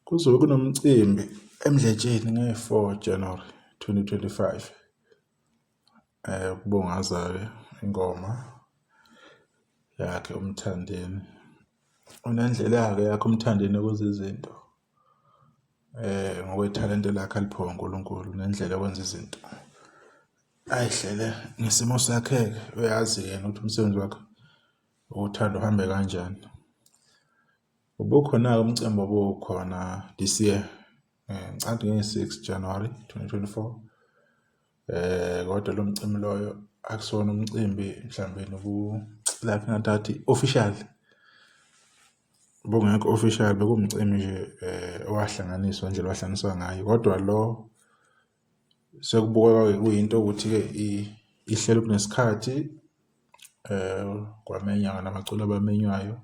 Kuzobe kunomcimbi eMdletsheni nge-4 January 2025. Ukubungaza-ke ingoma yakhe uMthandeni. Unendlela yakhe uMthandeni ukwenza izinto. Ngokwethalente lakhe aliphiwa uNkulunkulu, unendlela yokwenza izinto. Ayihlele ngesimo sakhe-ke, uyazi yena ukuthi umsebenzi wakhe uthanda uhambe kanjani. Ubukhona-ke umcimbi obukhona this year, ngicathi nge-6 January 2024. Kodwa lo mcimbi loyo akusona umcimbi mhlawumbe like ngathi official. Bongekho official, bekuwumcimbi nje owahlanganiswa nje wahlanganiswa ngayo. Kodwa lo sekubuka kuyinto ukuthi-ke ihlelo kunesikhathi kwamenywa namaculo abamenywayo,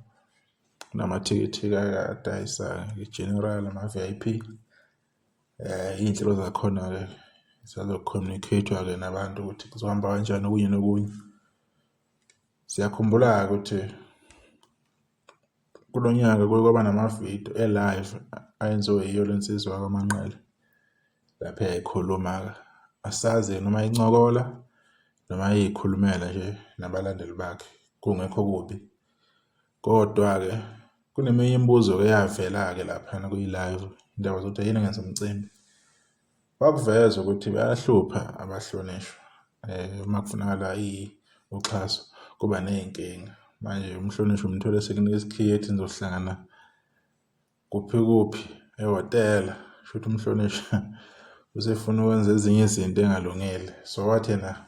namathikithi adayisa i-general ama-VIP. Iy'nhlelo zakhona-ke ziyazo-communicate-wa-ke nabantu ukuthi kuzohamba kanjani okunye nokunye. Siyakhumbula-ke ukuthi kulo nyaka kuke kwaba namavidiyo e-live ayenziwe yiyo le nsizwa kaManqele lapho yayikhuluma-ke. Asazi noma incokola noma yikhulumela nje nabalandeli bakhe, kungekho kubi. Kodwa-ke kuneminye imibuzo-ke eyavela-ke laphana kwi-live, indaba zokuthi yini ngenza umcimbi. Wakuveza ukuthi bayahlupha abahlonishwa uma kufunakala uxhaso, kuba ney'nkinga. Manje umhlonishwa umthole sekunika isikhiye ethi nizohlangana kuphi ehhotela. Shuthi umhlonishwa usefuna ukwenza ezinye izinto engalungile, so wathi yena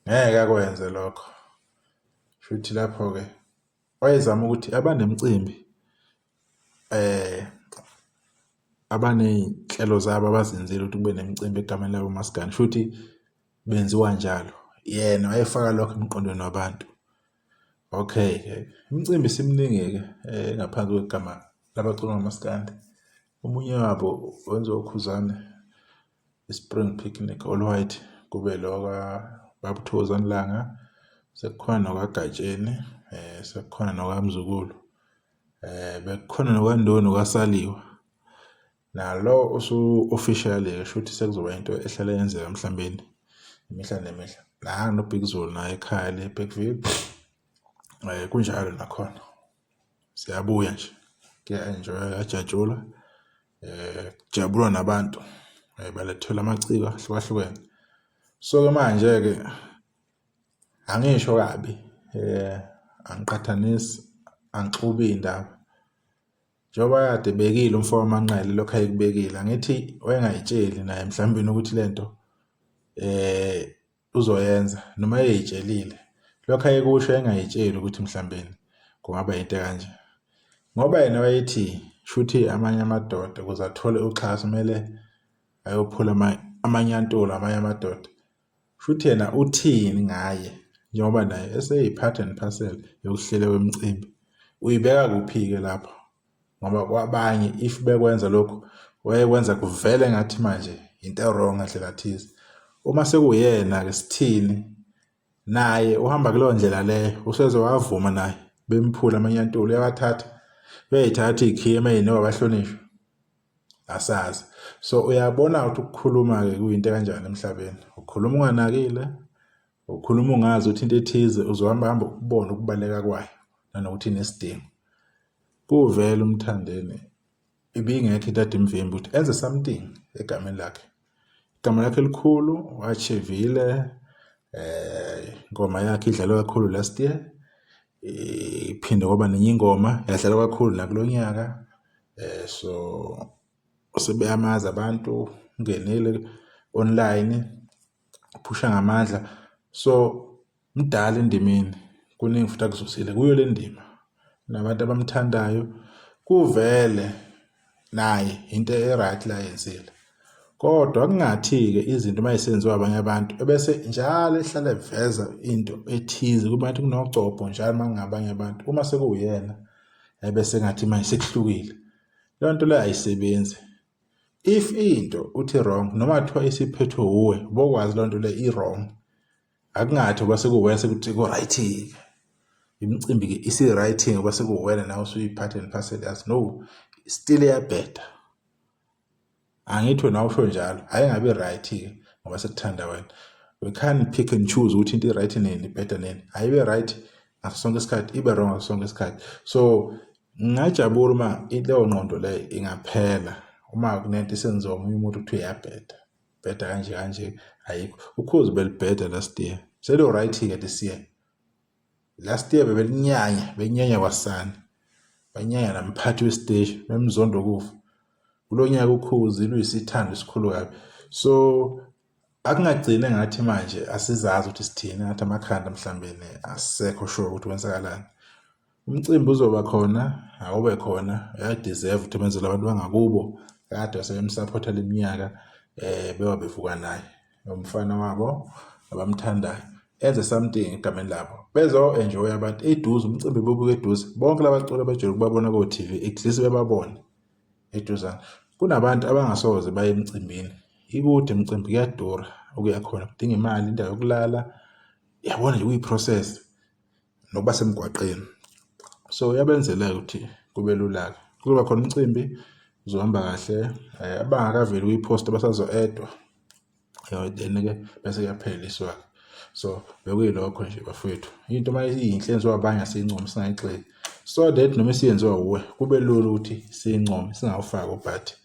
ngeke akwenze lokho. Shuthi lapho-ke wayezama ukuthi abanemicimbi abaney'nhlelo zabo abazenzile ukuthi kube nemicimbi egameni labo maskandi, shuthi benziwa njalo. Yena wayefaka lokho emqondweni wabantu. Okay, imicimbi isiminingi-ke ngaphansi kwegama labaculi ngamaskandi. Omunye wabo wenziwa uKhuzani, i-Spring Picnic All White, kube lo kaBabuthokozani Langa, sekukhona nokwaGatsheni, sekukhona nokwaMzukulu, bekukhona nokwaNdoni nokwaSaliwa. Nalo usu-official-ke shuthi sekuzoba into ehlala yenzeka mhlawumbe imihla nemihla. NoBig Zulu naye ekhaya le Bergville, kunjalo nakhona. Siyabuya nje, kuya-enjoy-a, kuyajatshulwa, kujabulwa nabantu, balethelwa amaciko ahlukahlukene. So-ke manje-ke angisho kabi, angiqhathanisi, angixubi iy'ndaba. Njengoba kade ebekile umfowabo waManqele lokho ayekubekile, angithi wayengayitsheli naye mhlawumbe ukuthi lento uzoyenza noma ey'tshelile. Lokho ayekusho engayitsheli ukuthi mhlawumbe kungaba yinto kanje. Ngoba yena wayethi shuthi amanye amadoda ukuze athole uxhaso kumele ayophula amanyantulo amanye amadoda. Shuthi yena uthini ngaye njengoba naye eseyipart and parcel yokuhlela kwemicimbi. Uyibeka kuphi-ke lapho? Ngoba kwabanye if bekwenza lokhu wayekwenza kuvele ngathi manje into wrong ngandlela thize. Uma sekuyena-ke sithini, naye uhamba kuleyo ndlela leyo, useze wavuma naye bemphula amanyantulo, uyawathatha beyayithatha iy'khiye emayinikwa abahlonishwa. Asazi. So uyabona ukuthi ukukhuluma-ke kuyinto kanjani emhlabeni. Ukhuluma unganakile, ukhuluma ungazi ukuthi into ethize uzohamba ukubona ukubaleka kwayo nanokuthi inesidingo. Kuvele uMthandeni ibingekho into ade imvimbi ukuthi enze something egameni lakhe. Igama lakhe elikhulu, wachivile, ingoma yakhe idlalwa kakhulu last year, iphinde kwaba nenye ingoma yadlalwa kakhulu nakulo nyaka. So sebeyamazi abantu, ungenile online, uphusha ngamandla. So mdala endimeni, kuningi futhi akuzosile kuyo le ndima. Nabantu abamthandayo, kuvele naye into e-right la yenzile. Kodwa kungathi-ke izinto uma yisenziwa abanye abantu ebese njalo ehlala eveza into ethize kuba ngathi kunogcobho njalo uma kungabanye abantu. Uma sekuyena ebese ngathi manje sekuhlukile. Leyo nto leyo ayisebenzi. If into uthi wrong noma kuthiwa isiphethwe uwe, bokwazi leyo nto leyo i-wrong, akungathi kuba sekuwena sekuthi ku-right-ke. Imicimbi-ke isi-right ngoba sekuwena nawe usuyipart and parcel yazo. No, still iyabheda. Angithi wena awusho njalo ayingabi right-ke ngoba sekuthanda wena. We can't pick and choose ukuthi into i-right nini better nini. Ayibe right ngaso sonke isikhathi, ibe wrong ngaso sonke isikhathi. So ngingajabula uma leyo ngqondo le ingaphela uma kunento isenziwa omunye umuntu kuthiwa iyabheda. Bheda kanje ayikho. Ukhozi belibheda last year. Selo right-ke this year. Last year belinyanya kwasani. Banyanya namphathi wesiteshi bemzondo kufa. Kulo nyaka ukhozi luyisithando esikhulu kabi. So akungagcina ngathi manje asizazi ukuthi sithini ngathi amakhanda mhlambene asekho sure ukuthi wenzakalani. Umcimbi uzoba khona, awube khona, uyadeserve ukuthi benzele abantu bangakubo kade wasebemsupport leminyaka bewa bevuka naye. Nomfana wabo abamthandayo. Enze something egameni labo. Bezo enjoy abantu eduze umcimbi bobuka eduze. Bonke labaculi bajule ukubabona ku TV, at least bebabone eduzana. Kunabantu abangasoze baye emcimbini. Ikude imicimbi kuyadura ukuya khona kudinga imali, indawo yokulala. Yabona nje kuyiprocess nokuba semgwaqeni. So yabenzela ukuthi kube lula. Kuba khona umcimbi uzohamba kahle. Abangakaveli kuyipost abasazo edwa. Then-ke bese kuyapheliswa. So bekuyilokho nje bafowethu. Into mayiyinhle enziwa abanye asiyincoma singayixeki. So that noma siyenziwa uwe kube lula ukuthi siyincome singawufaka ubhathi.